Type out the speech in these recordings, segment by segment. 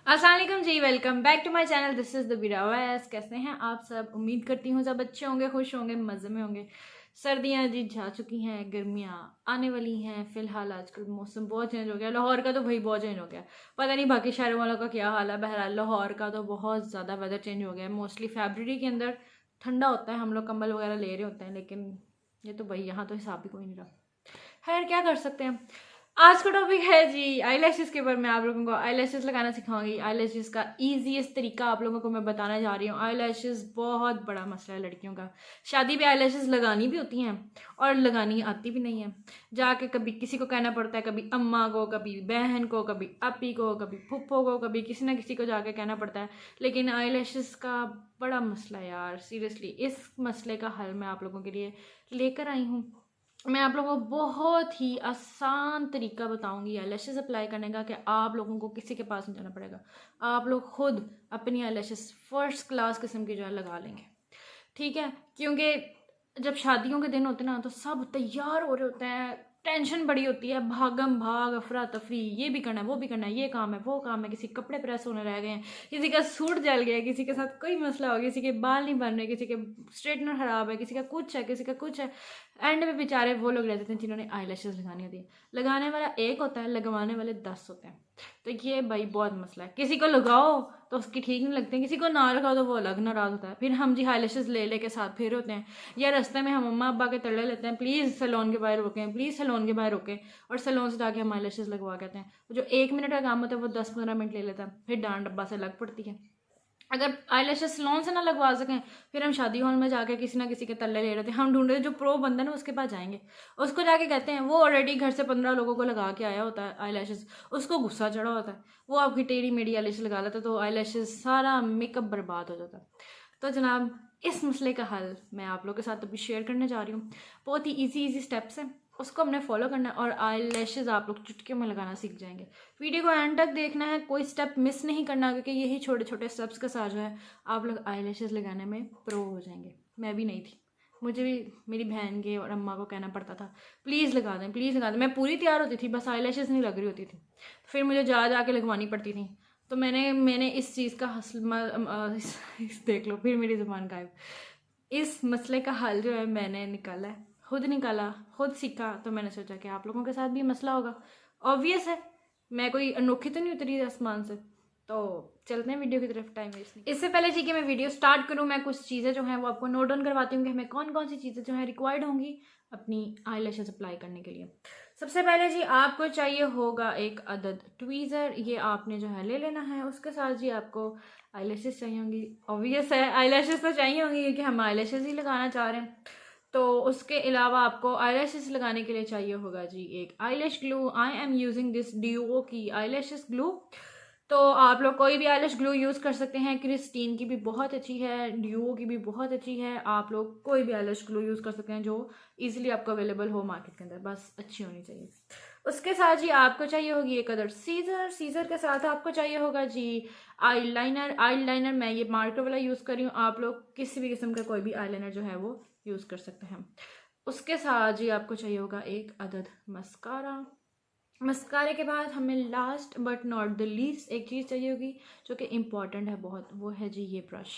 अस्सलाम वालेकुम जी, welcome back to my channel. This is the बिरावैस। कैसे हैं आप सब? उम्मीद करती हूँ सब अच्छे होंगे, खुश होंगे, मज़े में होंगे। सर्दियाँ जी जा चुकी हैं, गर्मियाँ आने वाली हैं। फ़िलहाल आजकल मौसम बहुत चेंज हो गया। लाहौर का तो भाई बहुत चेंज हो गया। पता नहीं बाकी शहरों वालों का क्या हाल है। बहरहाल लाहौर का तो बहुत ज़्यादा वेदर चेंज हो गया है। मोस्टली फरवरी के अंदर ठंडा होता है, हम लोग कंबल वगैरह ले रहे होते हैं, लेकिन ये तो भाई यहाँ तो हिसाब भी कोई नहीं रहा। खैर, क्या कर सकते हैं। आज का टॉपिक है जी आईलैशेस के ऊपर। मैं आप लोगों को आईलैशेस लगाना सिखाऊंगी। आईलैशेस का ईजीएस्ट तरीका आप लोगों को मैं बताने जा रही हूँ। आईलैशेस बहुत बड़ा मसला है लड़कियों का। शादी पे आईलैशेस लगानी भी होती हैं और लगानी आती भी नहीं है। जाके कभी किसी को कहना पड़ता है, कभी अम्मा को, कभी बहन को, कभी अपी को, कभी फुप्पो को, कभी किसी ना किसी को जाके कहना पड़ता है। लेकिन आईलैशेस का बड़ा मसला है यार, सीरियसली। इस मसले का हल मैं आप लोगों के लिए लेकर आई हूँ। मैं आप लोगों को बहुत ही आसान तरीका बताऊंगी आईलैशेस अप्लाई करने का, कि आप लोगों को किसी के पास नहीं जाना पड़ेगा। आप लोग खुद अपनी आईलैशेस फर्स्ट क्लास किस्म की जो है लगा लेंगे। ठीक है, क्योंकि जब शादियों के दिन होते हैं ना, तो सब तैयार हो रहे होते हैं, टेंशन बड़ी होती है, भागम भाग, अफरा तफरी, ये भी करना है, वो भी करना है, ये काम है, वो काम है। किसी के कपड़े प्रेस होने रह गए हैं, किसी का सूट जल गया है, किसी के साथ कोई मसला हो गया, किसी के बाल नहीं बन रहे, किसी के स्ट्रेटनर खराब है, किसी का कुछ है, किसी का कुछ है। एंड में बेचारे वो लोग रहते हैं जिन्होंने आईलैशेस लगानी होती है। लगाने वाला एक होता है, लगवाने वाले 10 होते हैं। तो ये भाई बहुत मसला है। किसी को लगाओ तो उसकी ठीक नहीं लगती, किसी को ना लगाओ तो वो अलग नाराज होता है। फिर हम जी आईलैशेस ले लेके साथ फिर होते हैं, या रास्ते में हम अम्मा अब्बा के तड़े लेते हैं, प्लीज़ सैलून के बाहर रोकें, प्लीज़ सैलून के बाहर रोकें, और सैलून से जाके हम आईलैशेस लगवा के आते हैं। जो 1 मिनट का काम होता है वो 10-15 मिनट ले लेता है, फिर डांड डब्बा से लग पड़ती है। अगर आईलैशेस सैलून से ना लगवा सकें, फिर हम शादी हॉल में जाके किसी ना किसी के तल्ले ले रहे थे, हम ढूंढ रहे जो प्रो बंदा ना उसके पास जाएंगे, उसको जाके कहते हैं, वो ऑलरेडी घर से 15 लोगों को लगा के आया होता है आईलैशेस, उसको गुस्सा चढ़ा होता है, वो आपकी टेढ़ी मेढ़ी आईलैशेस लगा लेता है, तो आईलैशेस सारा मेकअप बर्बाद हो जाता है। तो जनाब, इस मसले का हल मैं आप लोगों के साथ अभी शेयर करने जा रही हूँ। बहुत ही इजी स्टेप्स हैं, उसको हमने फॉलो करना है और आईलैशेस आप लोग चुटकी में लगाना सीख जाएंगे। वीडियो को एंड तक देखना है, कोई स्टेप मिस नहीं करना, क्योंकि यही छोटे छोटे स्टेप्स के साथ जो है आप लोग आईलैशेस लगाने में प्रो हो जाएंगे। मैं भी नहीं थी, मुझे भी मेरी बहन के और अम्मा को कहना पड़ता था, प्लीज़ लगा दें, प्लीज़ लगा दें। मैं पूरी तैयार होती थी, बस आईलैशेस नहीं लग रही होती थी, फिर मुझे जा जा के लगवानी पड़ती थी। तो मैंने इस चीज़ का देख लो, फिर मेरी ज़ुबान गायब। इस मसले का हल जो है मैंने निकाला, खुद सीखा। तो मैंने सोचा कि आप लोगों के साथ भी मसला होगा। ऑब्वियस है, मैं कोई अनोखी तो नहीं उतरी आसमान से। तो चलते हैं वीडियो की तरफ, टाइम वेस्ट नहीं। इससे पहले ठीक है मैं वीडियो स्टार्ट करूँ, मैं कुछ चीज़ें जो हैं वो आपको नोट डाउन करवाती हूँ कि हमें कौन कौन सी चीज़ें जो है रिक्वायर्ड होंगी अपनी आईलैशेस अप्लाई करने के लिए। सबसे पहले जी आपको चाहिए होगा एक अदद ट्वीज़र, ये आपने जो है ले लेना है। उसके साथ जी आपको आईलैशेस चाहिए होंगी। ऑब्वियस है, आईलैशेस तो चाहिए होंगी क्योंकि हम आईलैशेस ही लगाना चाह रहे हैं। तो उसके अलावा आपको आईलैशेस लगाने के लिए चाहिए होगा जी एक eyelash glue. I am using this DO की आईलैशेस ग्लू। तो आप लोग कोई भी आईलैश ग्लू यूज़ कर सकते हैं, क्रिस्टीन की भी बहुत अच्छी है, डीओ की भी बहुत अच्छी है। आप लोग कोई भी आईलैश ग्लू यूज़ कर सकते हैं जो इजीली आपको अवेलेबल हो मार्केट के अंदर, बस अच्छी होनी चाहिए। उसके साथ जी आपको चाहिए होगी एक अदर सीजर के साथ आपको चाहिए होगा जी आईलाइनर मैं ये मार्कर वाला यूज़ कर रही हूँ। आप लोग किसी भी किस्म का कोई भी आईलाइनर जो है वो यूज़ कर सकते हैं। उसके साथ जी आपको चाहिए होगा एक अदद मस्कारा। मस्कारे के बाद हमें last but not the least एक चीज़ चाहिए होगी जो कि इम्पॉर्टेंट है बहुत, वो है जी ये ब्रश।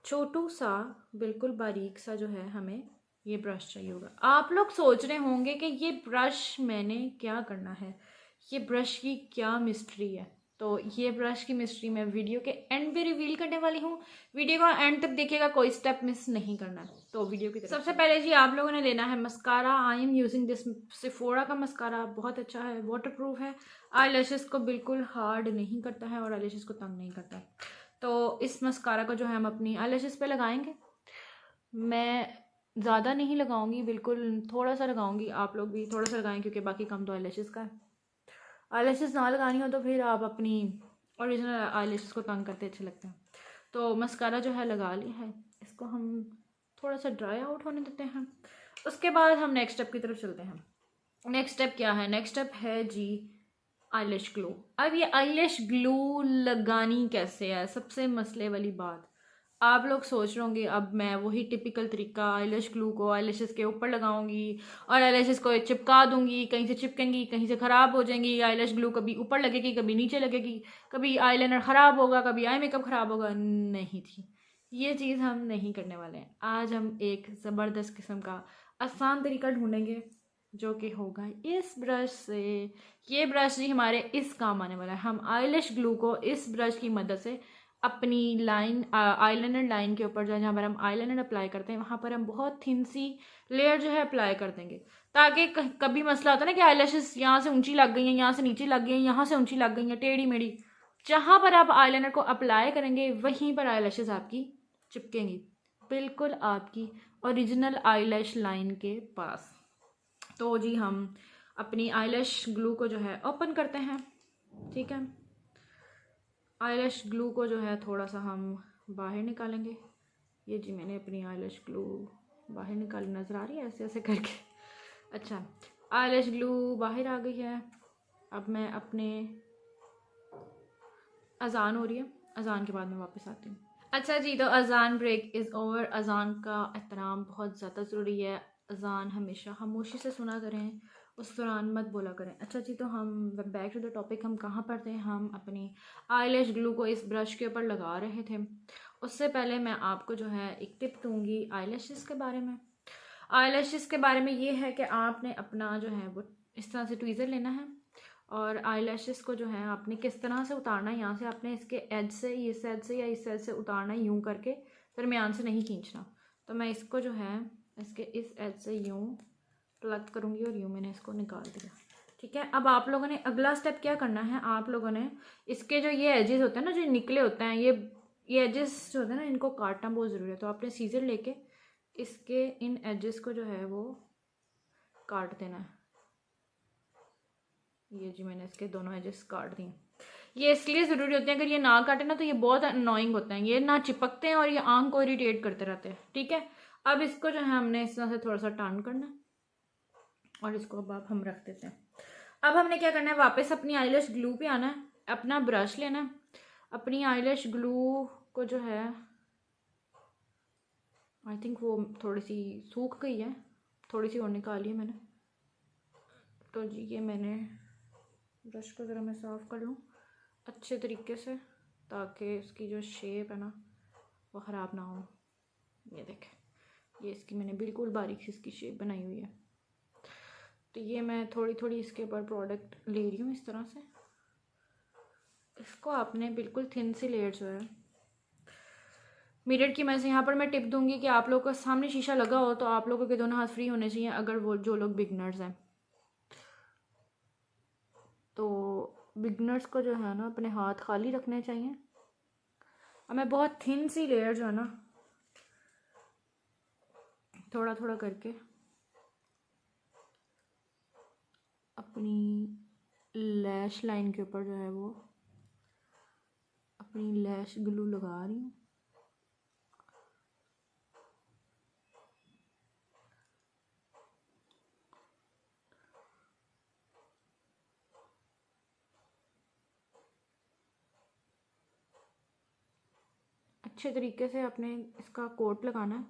छोटू सा बिल्कुल बारीक सा जो है हमें ये ब्रश चाहिए होगा। आप लोग सोच रहे होंगे कि ये ब्रश मैंने क्या करना है, ये ब्रश की क्या मिस्ट्री है। तो ये ब्रश की मिस्ट्री मैं वीडियो के एंड पे रिवील करने वाली हूँ। वीडियो को एंड तक देखिएगा, कोई स्टेप मिस नहीं करना है। तो वीडियो की तरफ सबसे पहले जी आप लोगों ने लेना है mascara. I am using this सिफोरा का मस्कारा, बहुत अच्छा है, वाटर प्रूफ है, आई को बिल्कुल हार्ड नहीं करता है और आई को तंग नहीं करता है। तो इस मस्कारा को जो है हम अपनी आई पे लगाएंगे। मैं ज़्यादा नहीं लगाऊंगी, बिल्कुल थोड़ा सा लगाऊंगी। आप लोग भी थोड़ा सा लगाएं क्योंकि बाकी काम तो आई का है। आई ना लगानी हो तो फिर आप अपनी ओरिजिनल आई को तंग करते अच्छे लगते हैं। तो मस्कारा जो है लगा ली है, इसको हम थोड़ा सा ड्राई आउट होने देते हैं। उसके बाद हम नेक्स्ट स्टेप की तरफ चलते हैं। नेक्स्ट स्टेप क्या है? नेक्स्ट स्टेप है जी आईलैश ग्लू। अब ये आईलैश ग्लू लगानी कैसे है, सबसे मसले वाली बात। आप लोग सोच रहे होंगे अब मैं वही टिपिकल तरीका आईलैश ग्लू को आईलैशेस के ऊपर लगाऊंगी और आईलैशेस को चिपका दूंगी, कहीं से चिपकेंगी कहीं से ख़राब हो जाएंगी, आईलैश ग्लू कभी ऊपर लगेगी कभी नीचे लगेगी, कभी आईलाइनर ख़राब होगा कभी आई मेकअप ख़राब होगा। नहीं थी, ये चीज़ हम नहीं करने वाले हैं। आज हम एक ज़बरदस्त किस्म का आसान तरीका ढूंढेंगे जो कि होगा इस ब्रश से। ये ब्रश जी हमारे इस काम आने वाला है। हम आईलैश ग्लू को इस ब्रश की मदद से अपनी लाइन आईलाइनर लाइन के ऊपर जो है जहाँ पर हम आईलाइनर अप्लाई करते हैं वहाँ पर हम बहुत थिन सी लेयर जो है अप्लाई कर देंगे, ताकि कभी मसला होता है ना कि आईलैशेस यहाँ से ऊंची लग गई हैं, यहाँ से नीचे लग गई हैं, यहाँ से ऊंची लग गई हैं, टेढ़ी मेढ़ी, जहाँ पर आप आईलाइनर को अप्लाई करेंगे वहीं पर आईलैशेस आपकी चिपकेंगी, बिल्कुल आपकी ओरिजिनल आईलैश लाइन के पास। तो जी हम अपनी आईलैश ग्लू को जो है ओपन करते हैं। ठीक है, आईलैश ग्लू को जो है थोड़ा सा हम बाहर निकालेंगे। ये जी मैंने अपनी आईलैश ग्लू बाहर निकाली, नज़र आ रही है ऐसे ऐसे करके। अच्छा, आईलैश ग्लू बाहर आ गई है। अब मैं अपने अजान हो रही है, अजान के बाद मैं वापस आती हूँ। अच्छा जी, तो अजान ब्रेक इज़ ओवर। अजान का एहतराम बहुत ज़्यादा ज़रूरी है। अजान हमेशा खामोशी से सुना करें, उस दौरान मत बोला करें। अच्छा जी, तो हम बैक टू द टॉपिक, हम कहाँ पर थे? हम अपनी आईलैश ग्लू को इस ब्रश के ऊपर लगा रहे थे। उससे पहले मैं आपको जो है एक टिप दूंगी आईलैशेस के बारे में। आईलैशेस के बारे में ये है कि आपने अपना जो है वो इस तरह से ट्वीज़र लेना है और आईलैशेस को जो है आपने किस तरह से उतारना है, यहाँ से आपने इसके एज से, इस एज से या इस एज से उतारना है, यूँ करके, दरमियान से नहीं खींचना। तो मैं इसको जो है इसके इस एज से यूँ प्लग करूँगी और यूँ मैंने इसको निकाल दिया। ठीक है, अब आप लोगों ने अगला स्टेप क्या करना है, आप लोगों ने इसके जो ये एजेस होते हैं ना, जो निकले होते हैं, ये एजेस जो होते हैं ना, इनको काटना बहुत ज़रूरी है। तो आपने सीजर लेके इसके इन एजेस को जो है वो काट देना है। ये जी मैंने इसके दोनों एजेस काट दिए। ये इसलिए ज़रूरी होते हैं, अगर ये ना काटे ना तो ये बहुत अनोइंग होते हैं, ये ना चिपकते हैं और ये आंख को इरिटेट करते रहते हैं। ठीक है, अब इसको जो है हमने इस तरह से थोड़ा सा टर्न करना है और इसको अब हम रख देते हैं। अब हमने क्या करना है, वापस अपनी आईलैश ग्लू पे आना है, अपना ब्रश लेना है, अपनी आईलैश ग्लू को जो है आई थिंक वो थोड़ी सी सूख गई है, थोड़ी सी और निकाली है मैंने। तो जी ये मैंने ब्रश को ज़रा मैं साफ़ कर लूँ अच्छे तरीके से, ताकि इसकी जो शेप है ना वो ख़राब ना हो। ये देखें, ये इसकी मैंने बिल्कुल बारीक सी इसकी शेप बनाई हुई है। तो ये मैं थोड़ी थोड़ी इसके ऊपर प्रोडक्ट ले रही हूँ इस तरह से। इसको आपने बिल्कुल थिन सी लेयर जो है मिरर की, मैं से यहाँ पर मैं टिप दूंगी कि आप लोगों के सामने शीशा लगा हो तो आप लोगों के दोनों हाथ फ्री होने चाहिए, अगर वो जो लोग बिगनर्स हैं। तो बिगनर्स को जो है ना अपने हाथ खाली रखने चाहिए। और मैं बहुत थिन सी लेयर जो है ना थोड़ा थोड़ा करके अपनी लैश लाइन के ऊपर जो है वो अपनी लैश ग्लू लगा रही हूँ। अच्छे तरीके से आपने इसका कोट लगाना है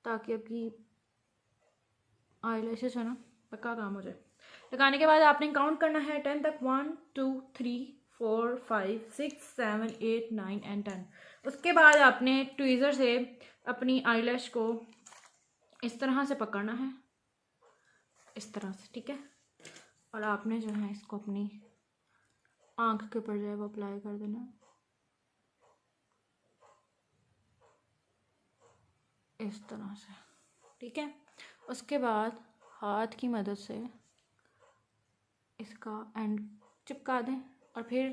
ताकि आपकी आईलैशेस है ना पक्का काम हो जाए। लगाने के बाद आपने काउंट करना है 10 तक, 1 2 3 4 5 6 7 8 9 एंड 10। उसके बाद आपने ट्वीज़र से अपनी आईलैश को इस तरह से पकड़ना है, इस तरह से। ठीक है, और आपने जो है इसको अपनी आँख के ऊपर जो है वो अप्लाई कर देना इस तरह से। ठीक है, उसके बाद हाथ की मदद से इसका एंड चिपका दें और फिर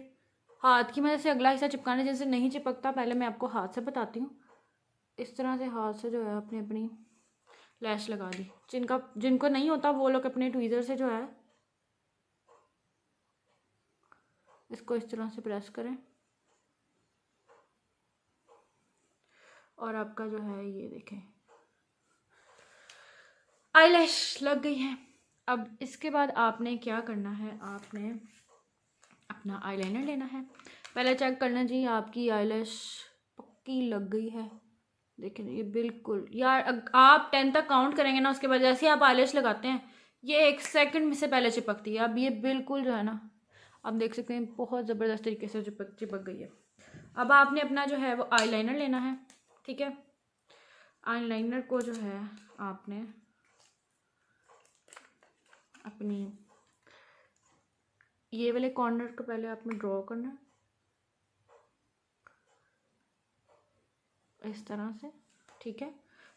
हाथ की मदद से अगला हिस्सा चिपकाने, जैसे नहीं चिपकता पहले मैं आपको हाथ से बताती हूँ। इस तरह से हाथ से जो है अपनी अपनी लैश लगा दी। जिनको नहीं होता वो लोग अपने ट्वीज़र से जो है इसको इस तरह से प्रेस करें और आपका जो है ये देखें आईलैश लग गई है। अब इसके बाद आपने क्या करना है, आपने अपना आईलाइनर लेना है। पहले चेक करना जी आपकी आईलैश पक्की लग गई है। देखें ये बिल्कुल यार, आप 10 तक काउंट करेंगे ना, उसके बाद जैसे ही आप आईलैश लगाते हैं ये 1 सेकंड में से पहले चिपकती है। अब ये बिल्कुल जो है ना, आप देख सकते हैं बहुत ज़बरदस्त तरीके से चिपक गई है। अब आपने अपना जो है वो आईलाइनर लेना है, ठीक है। आईलाइनर को जो है आपने अपनी ये वाले कॉर्नर को पहले आपने ड्रॉ करना है इस तरह से, ठीक है,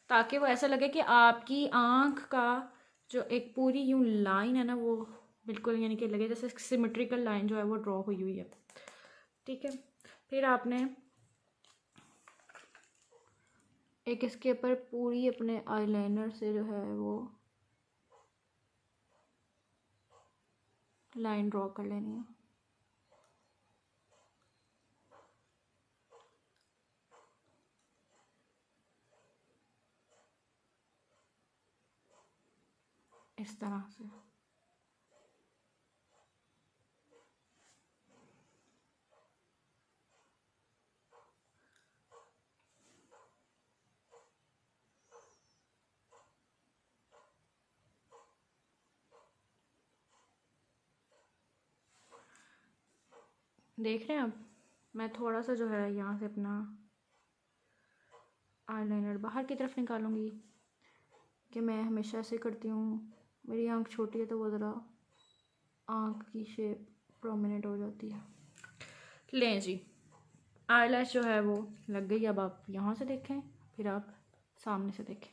ताकि वो ऐसा लगे कि आपकी आँख का जो एक पूरी यूँ लाइन है ना वो बिल्कुल यानी कि लगे जैसे सिमेट्रिकल लाइन जो है वो ड्रॉ हुई हुई है, ठीक है। फिर आपने एक इसके ऊपर पूरी अपने आईलाइनर से जो है वो लाइन ड्रॉ कर लेनी है। इस तरह से देख रहे हैं। अब मैं थोड़ा सा जो है यहाँ से अपना आईलाइनर बाहर की तरफ निकालूंगी, कि मैं हमेशा ऐसे करती हूँ। मेरी आँख छोटी है तो वो ज़रा आँख की शेप प्रोमिनेंट हो जाती है। लें जी, आईलैश जो है वो लग गई। अब आप यहाँ से देखें, फिर आप सामने से देखें।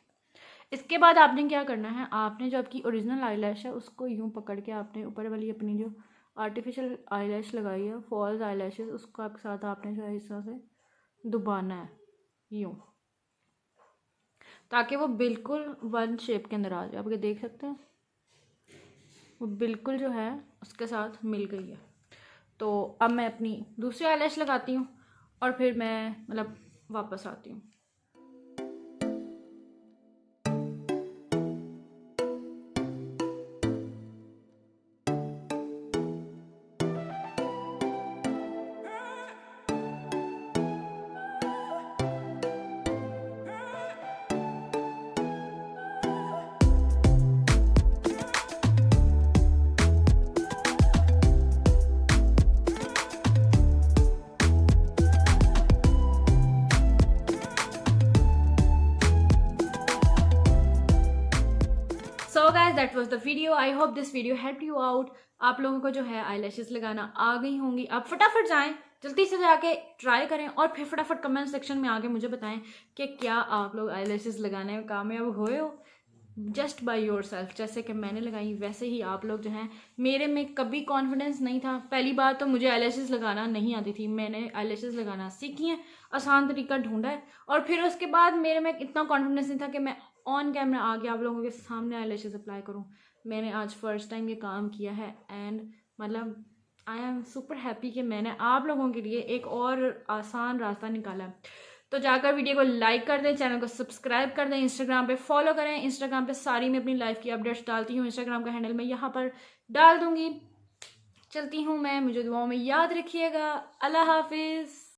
इसके बाद आपने क्या करना है, आपने जो आपकी ओरिजिनल आईलैश है उसको यूँ पकड़ के आपने ऊपर वाली अपनी जो आर्टिफिशियल आईलैश लगाई है, फॉल्स आईलैशेस, उसको आपके साथ आपने जो है इस तरह से दबाना है यूँ, ताकि वो बिल्कुल वन शेप के अंदर आ जाए। आप ये देख सकते हैं वो बिल्कुल जो है उसके साथ मिल गई है। तो अब मैं अपनी दूसरी आईलैश लगाती हूँ और फिर मैं मतलब वापस आती हूँ। So guys that was the video. I hope this video help you out. आप लोगों को जो है आईलैशेस लगाना आ गई होंगी। आप फटाफट जाएं, जल्दी से जाके ट्राई करें और फिर फटाफट कमेंट सेक्शन में आके मुझे बताएं कि क्या आप लोग आईलैशेस लगाने में कामयाब हुए हो जस्ट बाय योर सेल्फ। जैसे कि मैंने लगाई वैसे ही आप लोग जो हैं। मेरे में कभी कॉन्फिडेंस नहीं था। पहली बार तो मुझे आईलैशेस लगाना नहीं आती थी, मैंने आईलैशेस लगाना सीखी है, आसान तरीका ढूंढा है, और फिर उसके बाद मेरे में इतना कॉन्फिडेंस नहीं था कि मैं ऑन कैमरा आके आप लोगों के सामने आईलैशेस अप्लाई करूं। मैंने आज फर्स्ट टाइम ये काम किया है एंड मतलब आई एम सुपर हैप्पी कि मैंने आप लोगों के लिए एक और आसान रास्ता निकाला है। तो जाकर वीडियो को लाइक कर दें, चैनल को सब्सक्राइब कर दें, इंस्टाग्राम पे फॉलो करें। इंस्टाग्राम पे सारी मैं अपनी लाइफ की अपडेट्स डालती हूँ। इंस्टाग्राम का हैंडल मैं यहाँ पर डाल दूँगी। चलती हूँ मैं, मुझे दुआओं में याद रखिएगा। अल्लाह हाफिज़।